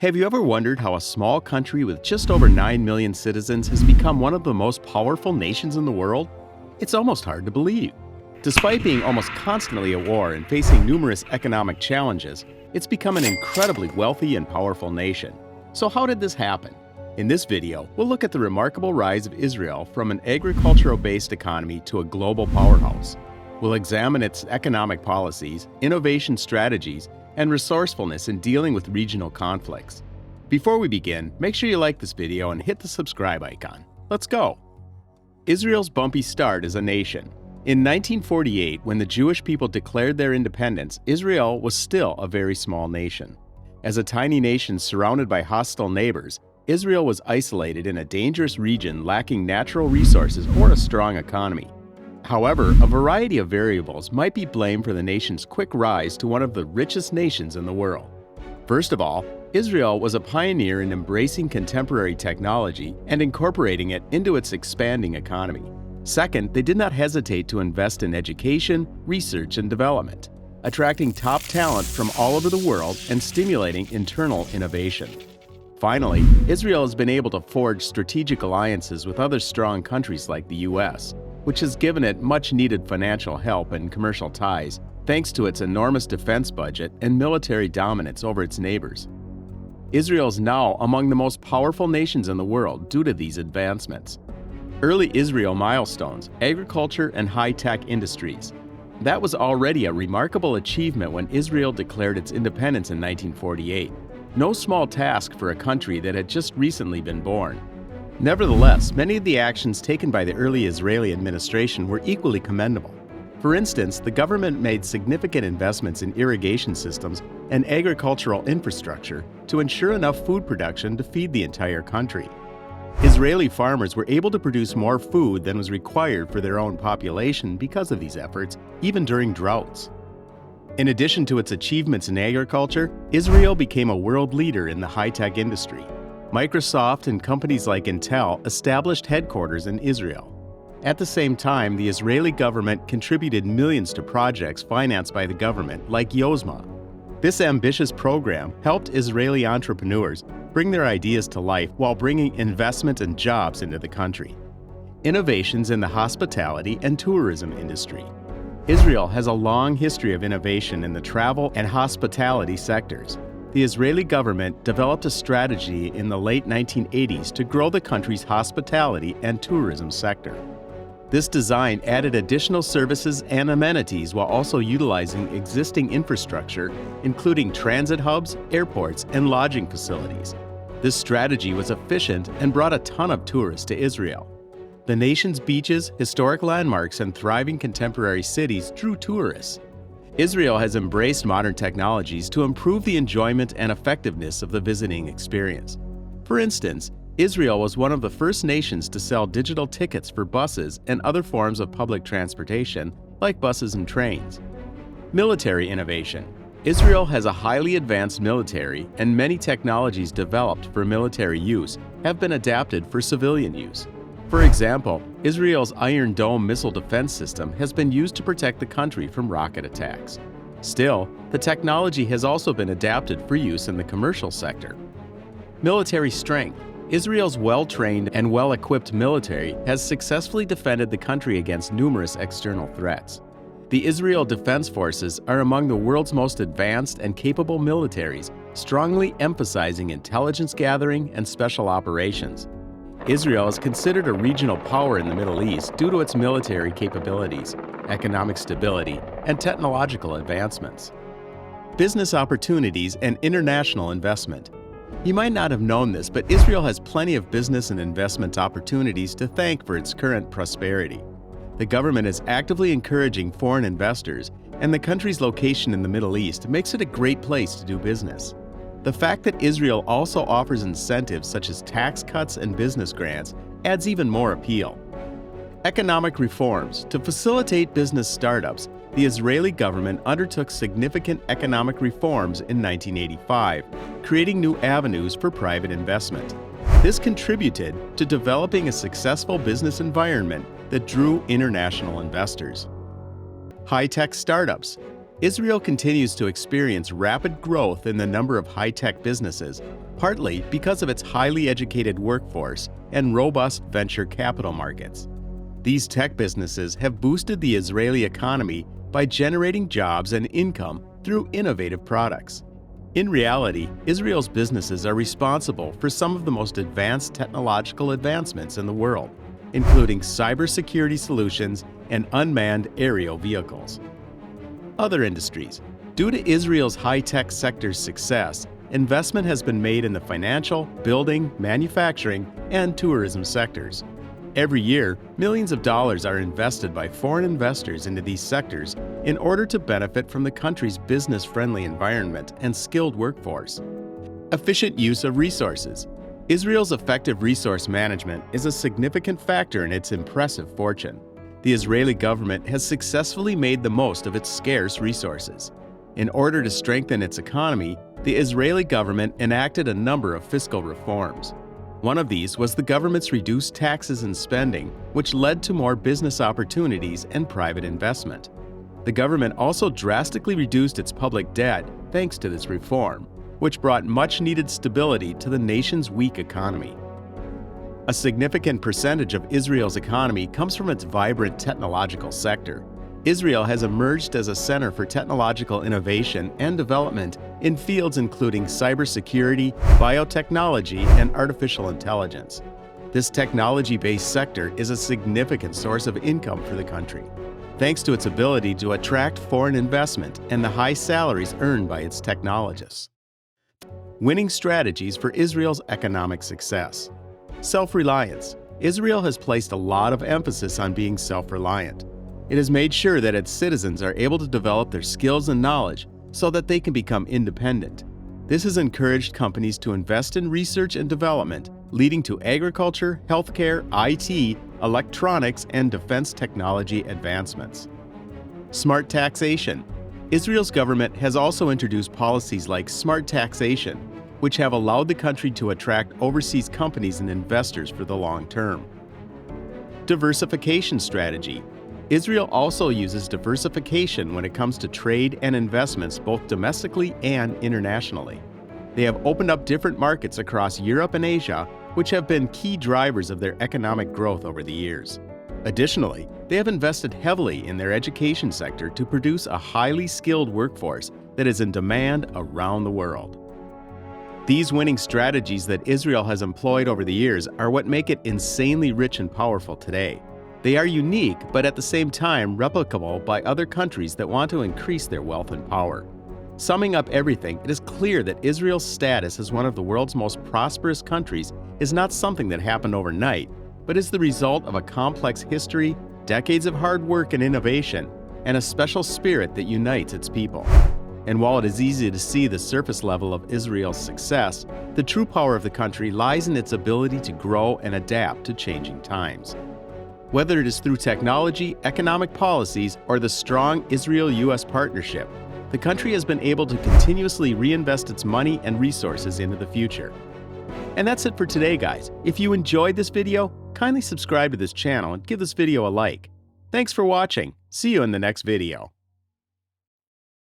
Have you ever wondered how a small country with just over 9 million citizens has become one of the most powerful nations in the world? It's almost hard to believe. Despite being almost constantly at war and facing numerous economic challenges, it's become an incredibly wealthy and powerful nation. So how did this happen? In this video, we'll look at the remarkable rise of Israel from an agricultural-based economy to a global powerhouse. We'll examine its economic policies, innovation strategies, and resourcefulness in dealing with regional conflicts. Before we begin, make sure you like this video and hit the subscribe icon. Let's go! Israel's bumpy start as a nation. In 1948, when the Jewish people declared their independence, Israel was still a very small nation. As a tiny nation surrounded by hostile neighbors, Israel was isolated in a dangerous region lacking natural resources or a strong economy. However, a variety of variables might be blamed for the nation's quick rise to one of the richest nations in the world. First of all, Israel was a pioneer in embracing contemporary technology and incorporating it into its expanding economy. Second, they did not hesitate to invest in education, research, and development, attracting top talent from all over the world and stimulating internal innovation. Finally, Israel has been able to forge strategic alliances with other strong countries like the U.S., which has given it much-needed financial help and commercial ties thanks to its enormous defense budget and military dominance over its neighbors. Israel is now among the most powerful nations in the world due to these advancements. Early Israel milestones: agriculture and high-tech industries. That was already a remarkable achievement when Israel declared its independence in 1948. No small task for a country that had just recently been born. Nevertheless, many of the actions taken by the early Israeli administration were equally commendable. For instance, the government made significant investments in irrigation systems and agricultural infrastructure to ensure enough food production to feed the entire country. Israeli farmers were able to produce more food than was required for their own population because of these efforts, even during droughts. In addition to its achievements in agriculture, Israel became a world leader in the high-tech industry. Microsoft and companies like Intel established headquarters in Israel. At the same time, the Israeli government contributed millions to projects financed by the government, like Yozma. This ambitious program helped Israeli entrepreneurs bring their ideas to life while bringing investment and jobs into the country. Innovations in the hospitality and tourism industry. Israel has a long history of innovation in the travel and hospitality sectors. The Israeli government developed a strategy in the late 1980s to grow the country's hospitality and tourism sector. This design added additional services and amenities while also utilizing existing infrastructure, including transit hubs, airports, and lodging facilities. This strategy was efficient and brought a ton of tourists to Israel. The nation's beaches, historic landmarks, and thriving contemporary cities drew tourists. Israel has embraced modern technologies to improve the enjoyment and effectiveness of the visiting experience. For instance, Israel was one of the first nations to sell digital tickets for buses and other forms of public transportation, like buses and trains. Military innovation. Israel has a highly advanced military, and many technologies developed for military use have been adapted for civilian use. For example, Israel's Iron Dome missile defense system has been used to protect the country from rocket attacks. Still, the technology has also been adapted for use in the commercial sector. Military strength. Israel's well-trained and well-equipped military has successfully defended the country against numerous external threats. The Israel Defense Forces are among the world's most advanced and capable militaries, strongly emphasizing intelligence gathering and special operations. Israel is considered a regional power in the Middle East due to its military capabilities, economic stability, and technological advancements. Business opportunities and international investment. You might not have known this, but Israel has plenty of business and investment opportunities to thank for its current prosperity. The government is actively encouraging foreign investors, and the country's location in the Middle East makes it a great place to do business. The fact that Israel also offers incentives such as tax cuts and business grants adds even more appeal. Economic reforms. To facilitate business startups, the Israeli government undertook significant economic reforms in 1985, creating new avenues for private investment. This contributed to developing a successful business environment that drew international investors. High-tech startups. Israel continues to experience rapid growth in the number of high-tech businesses, partly because of its highly educated workforce and robust venture capital markets. These tech businesses have boosted the Israeli economy by generating jobs and income through innovative products. In reality, Israel's businesses are responsible for some of the most advanced technological advancements in the world, including cybersecurity solutions and unmanned aerial vehicles. Other industries. Due to Israel's high-tech sector's success, investment has been made in the financial, building, manufacturing, and tourism sectors. Every year, millions of dollars are invested by foreign investors into these sectors in order to benefit from the country's business-friendly environment and skilled workforce. Efficient use of resources. Israel's effective resource management is a significant factor in its impressive fortune. The Israeli government has successfully made the most of its scarce resources. In order to strengthen its economy, the Israeli government enacted a number of fiscal reforms. One of these was the government's reduced taxes and spending, which led to more business opportunities and private investment. The government also drastically reduced its public debt thanks to this reform, which brought much-needed stability to the nation's weak economy. A significant percentage of Israel's economy comes from its vibrant technological sector. Israel has emerged as a center for technological innovation and development in fields including cybersecurity, biotechnology, and artificial intelligence. This technology-based sector is a significant source of income for the country, thanks to its ability to attract foreign investment and the high salaries earned by its technologists. Winning strategies for Israel's economic success. Self-reliance. Israel has placed a lot of emphasis on being self-reliant. It has made sure that its citizens are able to develop their skills and knowledge so that they can become independent. This has encouraged companies to invest in research and development, leading to agriculture, healthcare, IT, electronics, and defense technology advancements. Smart taxation. Israel's government has also introduced policies like smart taxation, which have allowed the country to attract overseas companies and investors for the long term. Diversification strategy. Israel also uses diversification when it comes to trade and investments both domestically and internationally. They have opened up different markets across Europe and Asia, which have been key drivers of their economic growth over the years. Additionally, they have invested heavily in their education sector to produce a highly skilled workforce that is in demand around the world. These winning strategies that Israel has employed over the years are what make it insanely rich and powerful today. They are unique, but at the same time replicable by other countries that want to increase their wealth and power. Summing up everything, it is clear that Israel's status as one of the world's most prosperous countries is not something that happened overnight, but is the result of a complex history, decades of hard work and innovation, and a special spirit that unites its people. And while it is easy to see the surface level of Israel's success, the true power of the country lies in its ability to grow and adapt to changing times. Whether it is through technology, economic policies, or the strong Israel-US partnership, the country has been able to continuously reinvest its money and resources into the future. And that's it for today, guys. If you enjoyed this video, kindly subscribe to this channel and give this video a like. Thanks for watching. See you in the next video.